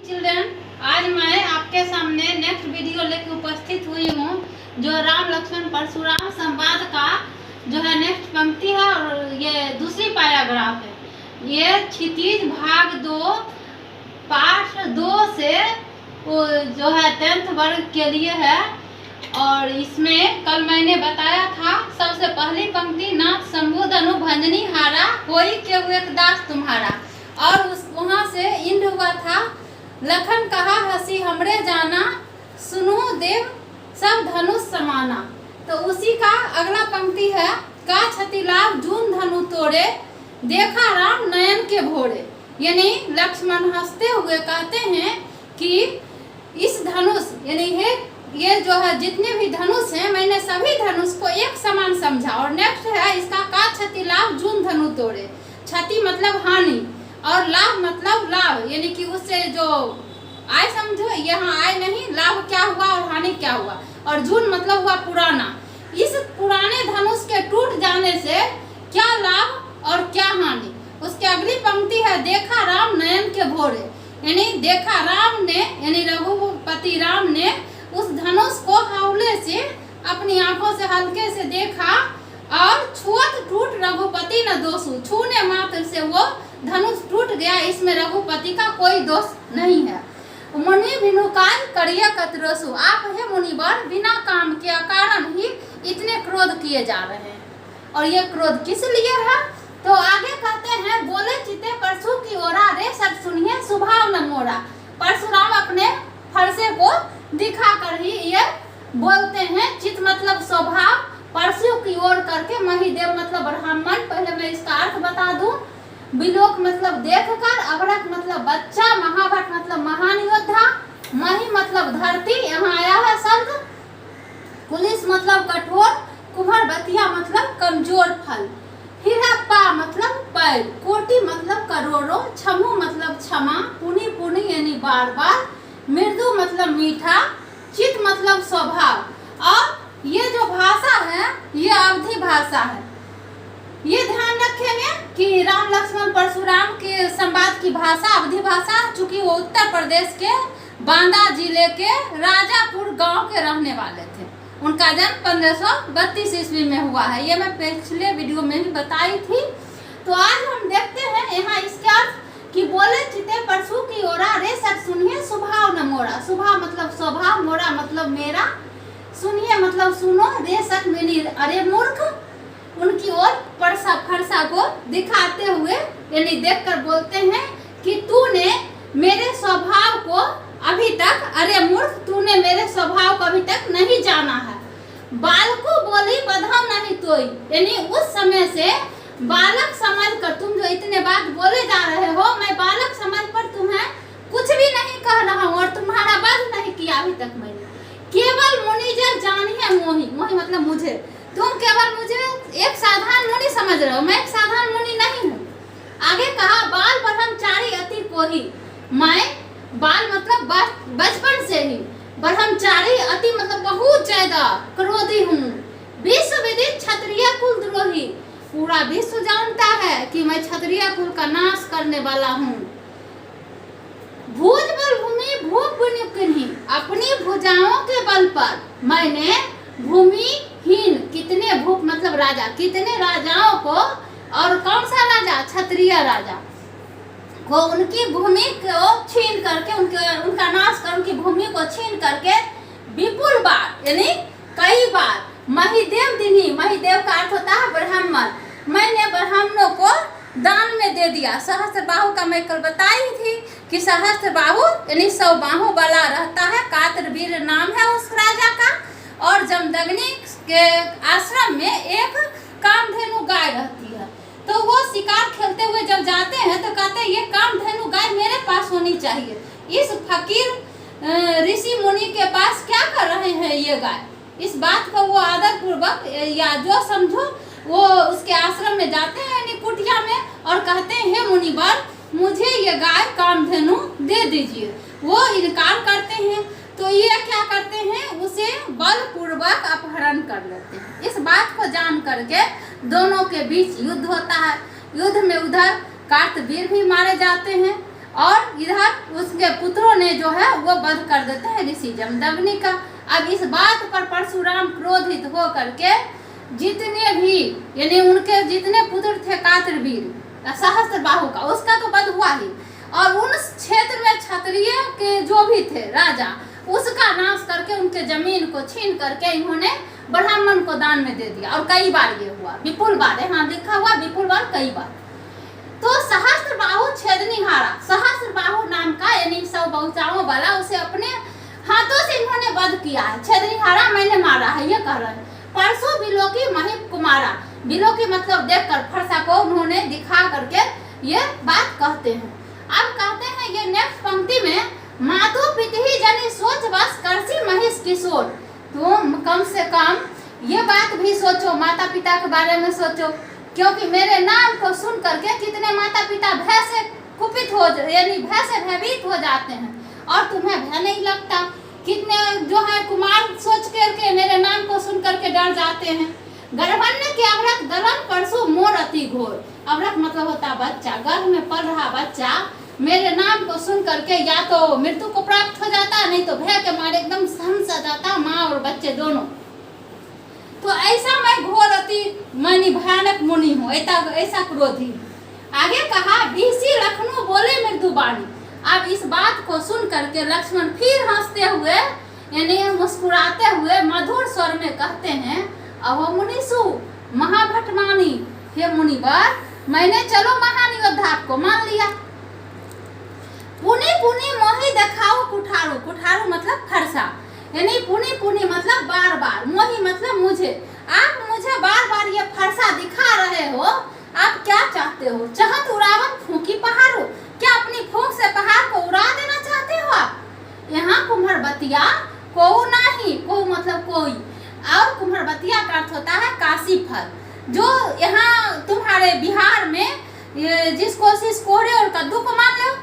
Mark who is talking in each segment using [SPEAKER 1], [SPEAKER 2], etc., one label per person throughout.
[SPEAKER 1] Children, आज मैं आपके सामने नेक्स्ट वीडियो लेकर उपस्थित हुई हूँ जो राम लक्ष्मण परशुराम संवाद का जो है नेक्स्ट पंक्ति है और ये दूसरी पैराग्राफ है। ये क्षितिज भाग 2 पाठ 2 से वो जो है 10th वर्ग के लिए है। और इसमें कल मैंने बताया था सबसे पहली पंक्ति नाथ शंभु धनु भंजनी हारा कोई के एक दास तुम्हारा, और उस वहाँ से इंड हुआ था लखन कहा हसी हमरे जाना सुनो देव सब धनुष समाना। तो उसी का अगला पंक्ति है का छति लाभ जून धनु तोड़े देखा राम नयन के भोरे। यानी लक्ष्मण हंसते हुए कहते हैं कि इस धनुष यानी ये जो है जितने भी धनुष हैं मैंने सभी धनुष को एक समान समझा। और नेक्स्ट है इसका का छति लाभ जून धनु तोड़े। क्षति मतलब हानि और लाभ मतलब लाभ, यानी कि उससे जो आय समझो यहाँ आय नहीं लाभ क्या हुआ और हानि क्या हुआ। और जून मतलब हुआ पुराना। इस पुराने धनुष के टूट जाने से क्या लाभ और क्या हानि। उसके अगली पंक्ति है देखा राम नयन के भोरे। यानी देखा राम ने यानी रघुपति राम ने उस धनुष को हौले से अपनी आंखों से हल्के से देखा और छुअत टूट रघुपति न दोषु। छूने मात्र से वो धनुष टूट गया, इसमें रघुपति का कोई दोष नहीं है। मुनि विनुकाल करिया कतरोसु। आप है मुनिवर बिना काम के कारण ही इतने क्रोध किए जा रहे हैं। और ये क्रोध किस लिए है तो आगे कहते हैं बोले चिते परशु की ओरा रे सब सुनिए स्वभाव न मोरा। परशुराम अपने फरसे को दिखा कर ही ये बोलते हैं। चित मतलब स्वभाव, परशु की ओर करके, महिदेव मतलब ब्राह्मण। पहले मैं इसका अर्थ बता दूं। बिलोक मतलब देखकर, अभरक मतलब बच्चा, महाभट मतलब महान योद्धा, मही मतलब धरती यहाँ आया है शब्द, पुलिस मतलब कठोर, कुम्हर बतिया मतलब कमजोर फल, हिरप्पा मतलब पैर, कोटि मतलब करोड़ों, छमु मतलब क्षमा, पुनि पुनि यानी बार बार, मृदु मतलब मीठा, चित मतलब स्वभाव। और ये जो भाषा है ये अवधि भाषा है। ये ध्यान रखेंगे कि राम लक्ष्मण परशुराम के संवाद की भाषा अवधि भाषा, चूंकि वो उत्तर प्रदेश के बांदा जिले के राजापुर गांव के रहने वाले थे। उनका जन्म 1532 ईस्वी में हुआ है। ये मैं पिछले वीडियो में भी बताई थी। तो आज हम देखते हैं यहाँ इसके अर्थ कि बोले चिते परशु की ओरा रे सब सुनिए स्वभाव न मोरा। स्वभाव मतलब स्वभाव, मोरा मतलब मेरा, सुनिए मतलब सुनो, रे सक मेनी अरे मूर्ख। उनकी ओर फरसा को दिखाते हुए यानी देखकर बोलते हैं कि तूने मेरे स्वभाव को अभी तक, अरे मूर्ख तूने मेरे स्वभाव को अभी तक नहीं जाना है। बालको बोली बधाओ नहीं तोई। यानी उस समय से बालक समझ कर तुम जो इतने बात बोले जा रहे हो, मैं बालक समझ पर तुम्हें कुछ भी नहीं कह रहा हूँ और तुम्हारा वध नहीं किया अभी तक मैंने। केवल मुनिजन जानिए मोही। मोही मतलब मुझे, तुम केवल मुझे एक साधारण मुनि समझ रहे हो, मैं एक साधारण मुनि नहीं हूँ। आगे कहा बाल ब्रह्मचारी अति कोही। मैं बाल मतलब बचपन से ही, ब्रह्मचारी अति मतलब बहुत ज्यादा क्रोधी हूँ। विश्व विदित क्षत्रिय कुल द्रोही। पूरा विश्व जानता है कि मैं क्षत्रिय कुल का नाश करने वाला हूँ। भुज बल भूमि भूप किन्हीं। अपनी भुजाओं के बल पर मैंने भूमिहीन कितने भूप मतलब राजा, कितने राजाओं को, और कौन सा राजा क्षत्रिय राजा को उनकी भूमि को छीन करके उनका नाश कर उनकी भूमि को छीन करके विपुल बार यानी कई बार महिदेव दिनी। महिदेव का अर्थ होता है ब्राह्मण। मैंने ब्राह्मणों को दान में दे दिया। सहस्त्र बाहु का मैं कल बताई थी कि सहस्त्र बाहु यानी 100 बाहु वाला रहता है। कातरवीर नाम है उस राजा का। और जमदग्नि के आश्रम में एक कामधेनु गाय रहती है। तो वो शिकार खेलते हुए जब जाते हैं तो कहते हैं ये कामधेनु गाय मेरे पास होनी चाहिए। इस फकीर ऋषि मुनि के पास क्या कर रहे हैं ये गाय। इस बात को वो आदर पूर्वक या जो समझो वो उसके आश्रम में जाते हैं यानी कुटिया में और कहते हैं हे मुनिवर मुझे ये गाय कामधेनु दे दीजिए। वो इनकार करते हैं तो ये क्या करते हैं उसे बलपूर्वक अपहरण कर लेते हैं। इस बात को जान करके दोनों के बीच युद्ध होता है। युद्ध में उधर कार्तवीर भी मारे जाते हैं और इधर उसके पुत्रों ने जो है वो वध कर देते हैं ऋषि जमदग्नि का। अब इस बात पर परशुराम क्रोधित हो करके जितने भी यानी उनके जितने पुत्र थे कात्रवीर सहस्त्रबाहु का, उसका तो वध हुआ ही, और उन क्षेत्र में क्षत्रिय के जो भी थे राजा उसका नाश करके उनके जमीन को छीन करके इन्होंने ब्राह्मण को दान में दे दिया। और कई बार ये हुआ, विपुल बार है, हाँ लिखा हुआ विपुल बार, कई बार। तो सहस्त्रबाहु छेदनीहारा, सहस्त्रबाहु नाम का यानी 100 बहुचाओं वाला, उसे अपने हाथों से इन्होंने वध किया है। छेदनीहारा मैंने मारा है ये कह रहे हैं। परसों बिलोकी महिप कुमारा, बिलोकी मतलब देखकर फरसा को उन्होंने दिखा करके ये बात कहते हैं। अब कहते हैं ये नेक्स्ट पंक्ति में, मातु पितहि जनि सोच बस करसी महिष किशोर। तुम कम से कम ये बात भी सोचो, माता पिता के बारे में सोचो, क्योंकि मेरे नाम को सुन करके कितने माता पिता भय से कुपित हो यानी भय से भयभीत हो जाते हैं और तुम्हें भय नहीं लगता। कितने जो है कुमार सोच करके मेरे नाम को सुन करके डर जाते हैं। गर्भण्य के अवरक दलन परसु मोर अति घोर। अवरक मतलब होता बच्चा, गर्भ में पल रहा बच्चा मेरे नाम को सुन करके या तो मृत्यु को प्राप्त हो जाता, नहीं तो भय के मारे एकदम सहम सा जाता, माँ और बच्चे दोनों। तो ऐसा मैं घोर अति मानी भयानक मुनि हूँ, ऐसा क्रोधी। आगे कहा बीसी लखनऊ बोले मृदुबानी। अब इस बात को सुन करके लक्ष्मण फिर हंसते हुए यानी मुस्कुराते हुए मधुर स्वर में कहते हैं, अहो मुनिसु महाभटमानी, हे मुनिवर मैंने चलो महान योद्धा आपको मान लिया। पुनि पुनि मोहि देखाओ कुठारू, कुठारू मतलब फरसा, यानी पुनि पुनि मतलब बार बार, मोहि मतलब मुझे, आप मुझे बार बार ये फरसा दिखा रहे हो, आप क्या चाहते हो? चाहत उड़ावन फूकी पहाड़ो, क्या अपनी फूंक से पहाड़ को उड़ा देना चाहते हो आप? यहाँ कुम्हरबतिया को नहीं, को मतलब कोई, और कुम्हरबतिया का अर्थ होता है काशी फल, जो यहाँ तुम्हारे बिहार में जिसको सिसकोरे और कद्दू को मान लो,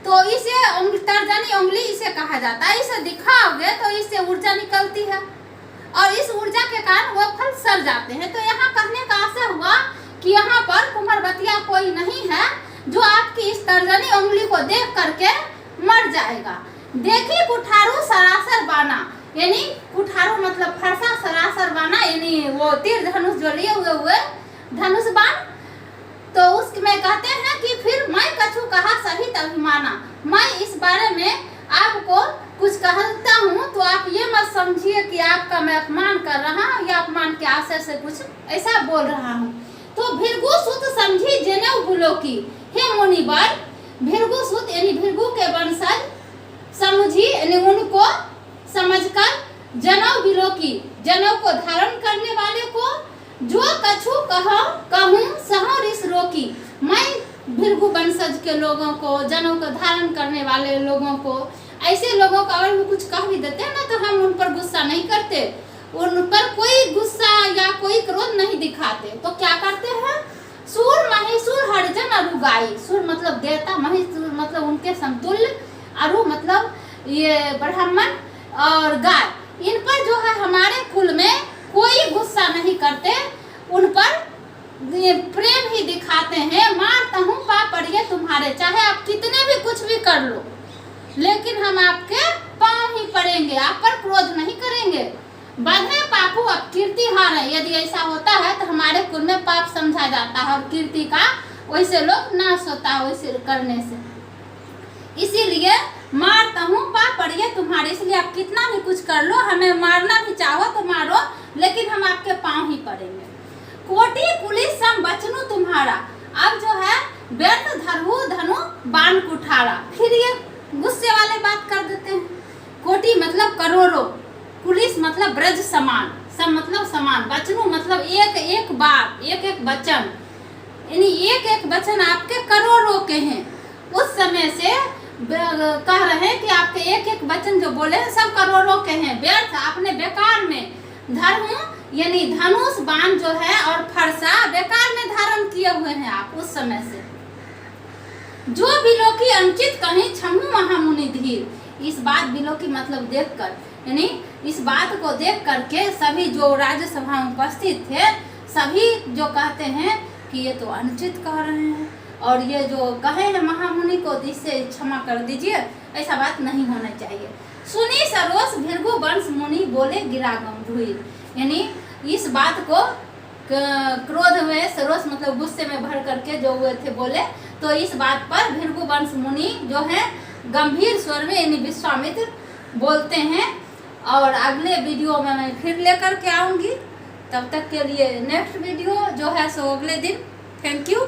[SPEAKER 1] तो इसे तर्जनी उंगली इसे कहा जाता है। इसे दिखाओगे तो इससे ऊर्जा निकलती है और इस ऊर्जा के कारण वो फल सड़ जाते हैं। तो यहाँ कहने का आशय हुआ कि यहाँ पर कुम्हरबतिया कोई नहीं है जो आपकी इस तर्जनी उंगली को देख करके मर जाएगा। देखी कुठारू सरासर बाना, यानी कुठारू मतलब फरसा, सरासर बाना यानी वो तीर धनुष जो लिए हुए धनुष बाण। तो उसमें कहते हैं कि फिर मैं कछु कहा सहित अभिमाना, मैं इस बारे में आपको कुछ कहता हूँ तो आप ये मत समझिए कि आपका मैं अपमान कर रहा हूँ या अपमान के आशय से कुछ ऐसा बोल रहा हूँ। तो भृगु सुत समझी जनेऊ बुलोकी, हे मुनिवर भृगु सुत यानी भृगु के वंशज समझी यानी उनको समझकर जनेऊ बिलोकी, जनेऊ को धारण करने वाले को, जो कछु कहूँ सहु रिस रोकी, मैं भृगु वंशज के लोगों को, जनेऊ को धारण करने वाले लोगों को, ऐसे लोगों को अगर वो कुछ कह भी देते हैं ना तो हम उन पर गुस्सा नहीं करते, उन पर कोई गुस्सा या कोई क्रोध नहीं दिखाते। तो क्या करते हैं? सूर महिषूर हरिजन अरुगाई, सूर मतलब देवता, महिषूर मतलब उनके समतुल्य, अरु मतलब ये ब्राह्मण और गाय, इन पर जो है हमारे कुल में कोई गुस्सा नहीं करते, उन पर प्रेम ही दिखाते हैं। मारता हूँ पापड़िए तुम्हारे, चाहे आप कितने भी कुछ भी कर लो लेकिन हम आपके पांव ही पड़ेंगे, आप पर क्रोध नहीं करेंगे। बधे पापू अब कीर्ति हार है, यदि ऐसा होता है तो हमारे कुल में पाप समझा जाता है और कीर्ति का वैसे लोग नाश होता है वैसे करने से। इसीलिए मारता हूँ पापड़िए तुम्हारे, इसलिए आप कितना भी कुछ कर लो, हमें मारना भी चाहो तो मारो लेकिन हम आपके पांव ही पड़ेंगे। कोटि पुलिस सम बचनु तुम्हारा, अब जो है व्यर्थ धरहु धनु बाण कुठारा, फिर ये गुस्से वाले बात कर देते हैं। कोटि मतलब करोड़ों, पुलिस मतलब ब्रज समान, सम मतलब समान, बचनु मतलब एक एक बार, एक एक वचन, यानी एक एक वचन आपके करोड़ों के हैं। उस समय से कह रहे हैं कि आपके एक एक वचन जो बोले हैं सब करोड़ों के हैं, व्यर्थ आपने बेकार में, धर्म यानी धनुष बाण जो है और फरसा बेकार में धारण किए हुए हैं आप उस समय से। जो बिलोकी अंकित कहीं छमु महामुनि धीर, इस बात बिलोकी मतलब देखकर, यानी इस बात को देख करके सभी जो राज्यसभा में उपस्थित थे सभी जो कहते हैं कि ये तो अनुचित कह रहे हैं, और ये जो कहे हैं महामुनि को इससे क्षमा कर दीजिए, ऐसा बात नहीं होना चाहिए। सुनी सरोस भृगु वंश मुनि बोले गिरा गंभीर, यानी इस बात को क्रोध में, सरोस मतलब गुस्से में भर करके जो हुए थे बोले, तो इस बात पर भृगु वंश मुनि जो है गंभीर स्वर में यानी विश्वामित्र बोलते हैं। और अगले वीडियो में मैं फिर लेकर के आऊँगी, तब तक के लिए नेक्स्ट वीडियो जो है सो अगले दिन। Thank you.